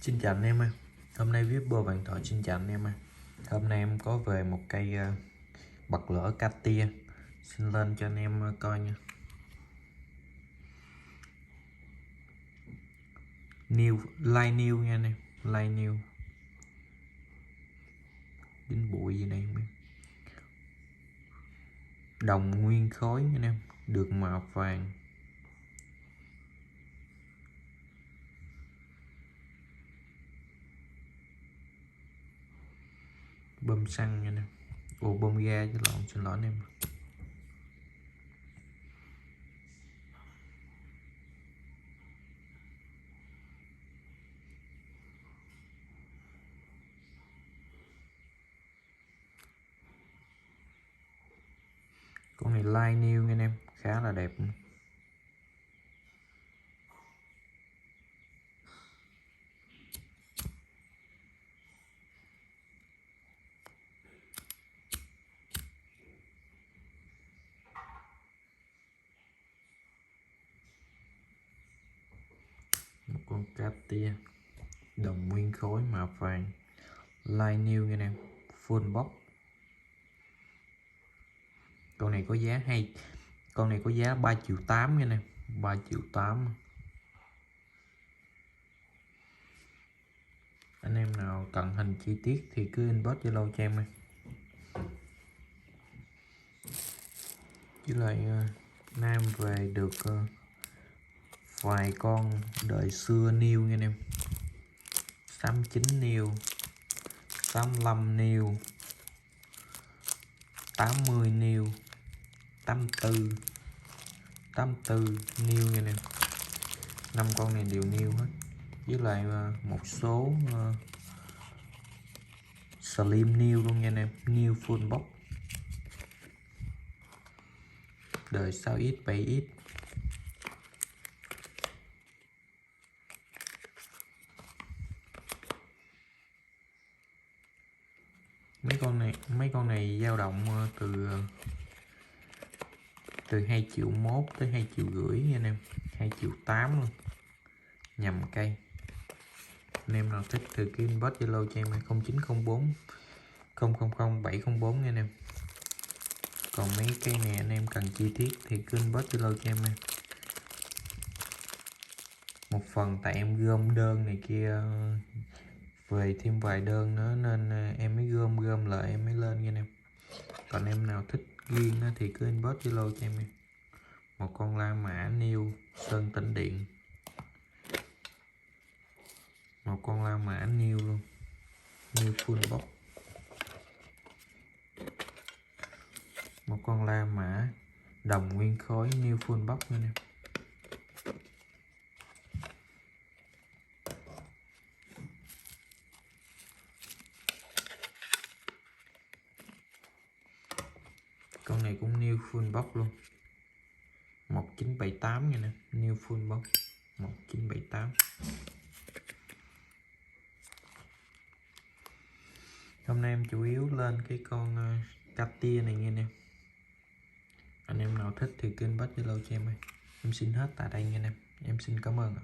Xin chào anh em ơi. Hôm nay Viber Vạn Thọ xin chào anh em ơi. Hôm nay em có về một cây bật lửa Katia. Xin lên cho anh em coi nha. Light new nha anh em. Light new. Dính bụi gì này không biết. Đồng nguyên khối nha anh em. Được màu vàng. Bơm xăng nha anh em. Bơm ga chứ lộn, xin lỗi anh em. Con này light new nha anh em, khá là đẹp. Một con Katia đồng nguyên khối màu vàng, light new nha anh em, full box. Con này có giá con này có giá 3,8 triệu nha anh em, 3,8 triệu. Anh em nào cần hình chi tiết thì cứ inbox Zalo cho em ơi. Với lại Nam về được vài con đời xưa new nha anh em. 69 new, 65 new, 80 new, 84 new nha anh em. 5 con này đều new hết. Với lại một số slim new luôn nha anh em, new full box. Đời 6x 7x. Mấy con này dao động từ 2,1 triệu tới 2,5 triệu nha anh em, 2,8 triệu luôn, nhầm cây. Anh em nào thích thì cứ inbox Zalo cho em 0904 000 704 nha anh em. Còn mấy cây này anh em cần chi tiết thì cứ inbox Zalo cho em. Một phần tại em gom đơn này kia về thêm vài đơn nữa nên em mới gom lại em mới lên nha anh em. Còn em nào thích riêng thì cứ inbox Zalo cho em. Một con La Mã new sơn tĩnh điện, một con La Mã new luôn, new full box. Một con La Mã đồng nguyên khối new full box nha anh em. Con này cũng new full box luôn, 1978 nha nè, new full box 1978. Hôm nay em chủ yếu lên cái con Katia này nha anh em. Anh em nào thích thì kênh inbox Zalo cho em ơi. Em xin hết tại đây nha anh em. Em xin cảm ơn ạ.